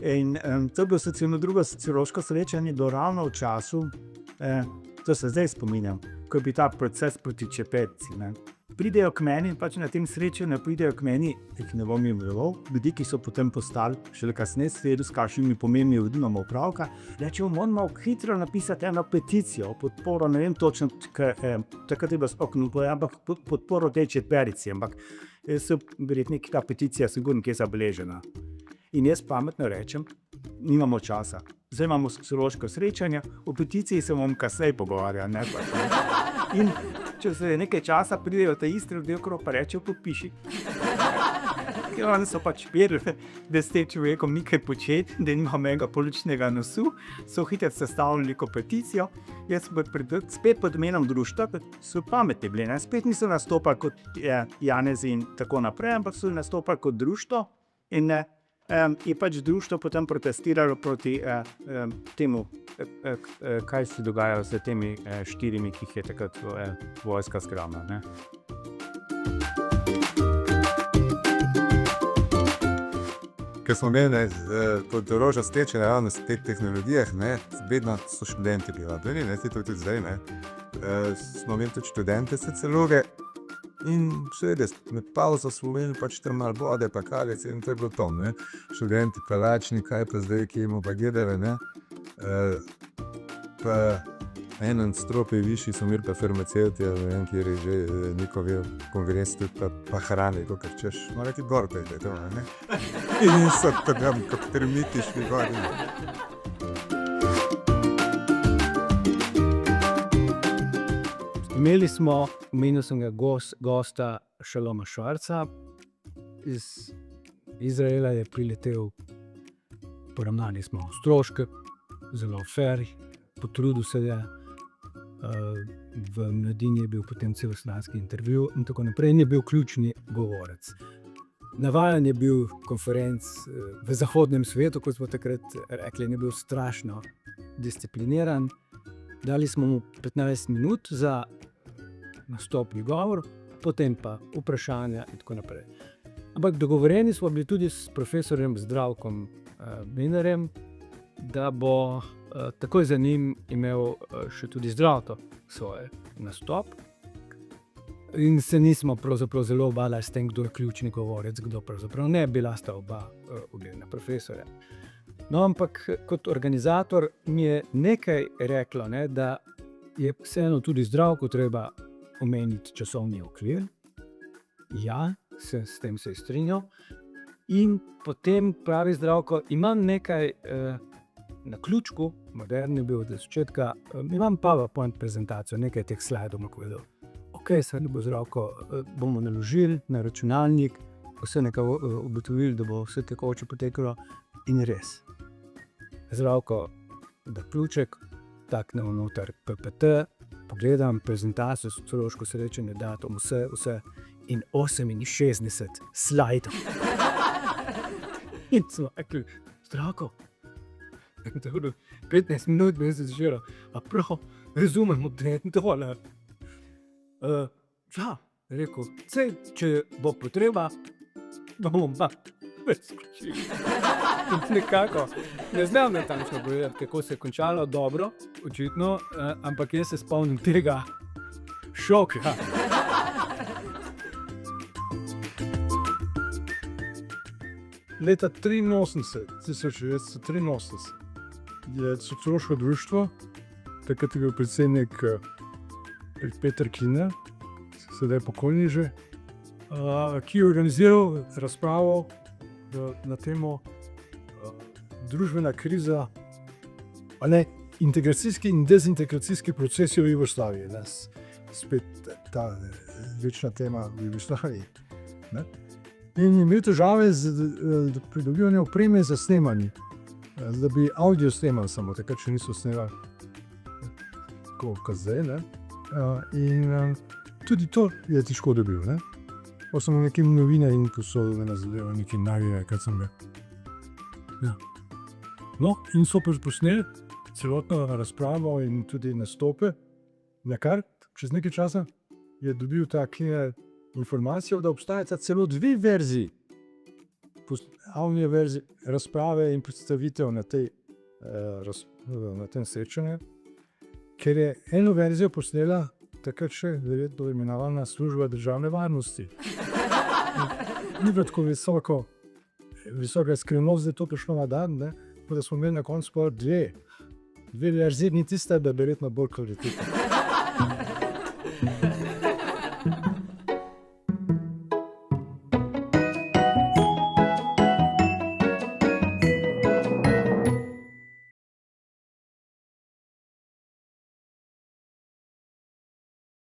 In to je bilo drugo sociološko srečanje, bilo ravno v času, to se zdaj spominjam, ko je bil ta proces proti čepetci. Pridejo k meni, pač na tem srečanju pridejo k meni, ne bom imenoval, ljudi, ki so potem postali, šele kasneje svetu, s kakšnimi pomembnimi ljudmi imamo opravka, rečejo, moramo hitro napisati eno peticijo, podporo, ne vem točno, takrat je bilo spoknuto, ampak podporo tej četverici, ampak so verjetno ta peticija sigurno kje zabeležena. In jaz pametno rečem, nimamo časa. Zdaj imamo sociološko srečanje, o peticiji se bom kasneje pogovarjal. In če se nekaj časa pridejo ta isti ljudje okrog, pa rečejo, podpiši. Oni so pač vedeli, da s tem človekom nekaj početi, da nima mega političnega nosu, so hitro sestavili neko peticijo. Jaz sem spet pod imenom društva, so pametni bili, spet niso nastopali kot Janezi in tako naprej, ampak so nastopali kot društvo in je pač društvo potem protestiralo proti temu, kaj se dogaja z temi 4, ki jih je takrat vojska zgrabila. Ker smo imeli kot orožje steče ravno v teh tehnologijah, vedno so študenti bili vabljeni, tudi zdaj. Smo imeli tudi študente sociologe in seveda med pauzo smo imeli pač tam malo vode, pa kalice in to je bilo to. Študenti pa lačni, kaj pa zdaj, ki jim pa gledali. Pa en stropje višji so imeli pa farmacevti, ne vem, kjer je že njihov kongres, tudi pa hrani, kakor češ, mora ti gor pejde, to, ne? In so tam kot termiti šli gor. Imeli smo, omenil sem ga, gosta Šaloma Švarca, iz Izraela je priletel, poravnali smo stroške, zelo fair, potrudil se je, v Mladini je bil potem celostranski intervju in tako naprej, in je bil ključni govorec. Navajen je bil konferenc v zahodnem svetu, kot smo takrat rekli, in je bil strašno discipliniran. Dali smo mu 15 minut za nastopni govor, potem pa vprašanja in tako naprej. Ampak dogovorjeni smo bili tudi s profesorjem Zdravkom Mlinarjem, da bo takoj za njim imel še tudi Zdravko svoj nastop. In se nismo pravzaprav zelo obadali s tem, kdo je ključni govorec, kdo pravzaprav ne, bila sta oba ugledna profesorja. No, ampak kot organizator mi je nekaj reklo, da je vseeno tudi Zdravko treba omeniti časovni okvir. Ja, s tem se je strinjal. In potem pravi Zdravko, imam nekaj na ključku, modern je bil od začetka, imam PowerPoint prezentacijo, nekaj teh slajdov mu povedal. Ok, se ne bo Zdravko, bomo naložili na računalnik, vse nekaj ugotovili, da bo vse tekoče potekalo in res. Zdravko, da ključek, taknemo noter PPT, pogledam prezentacijo, sociološko srečanje, datum, vse in 68 slajdov. In smo rekli, Zdravko, 15 minut bi se začelo, a prav, razumemo, da je tole. Ja, rekel, če bo potreba, bomo pa skočili. In nekako, ne znam natančno povedati, kako se je končalo dobro, očitno, ampak jaz se spomnim tega šoka. Leta 1983 je sociološko društvo, takrat je bil predsednik Peter Kiner, sedaj pokojni že, ki je organiziral razpravo na temo družbena kriza, integracijski in dezintegracijski procesi v Jugoslaviji. Spet ta večna tema v Jugoslaviji. In je imel težave z pridobivanjem opreme za snemanje, da bi audio snemal samo, takrat še niso snemali kot zdaj. In tudi to je težko dobil. Pa sem v nekim novinarjem, ko so me nazadevali neki navijajo, kad sem ga. Ja. No, in so posneli celotno razpravo in tudi nastope. Nakar, čez nekaj časa je dobil take informacije, da obstajata celo 2 verziji avdio verziji razprave in predstavitev na tem srečanju, ker je eno verzijo posnela takrat še verjetno imenovana služba državne varnosti. Ni bilo tako visoka skrivnost, da je to prišlo na dan, ne? Da smo imeli na koncu dve verziji, ni tista, da je verjetno bolj kvalitetna.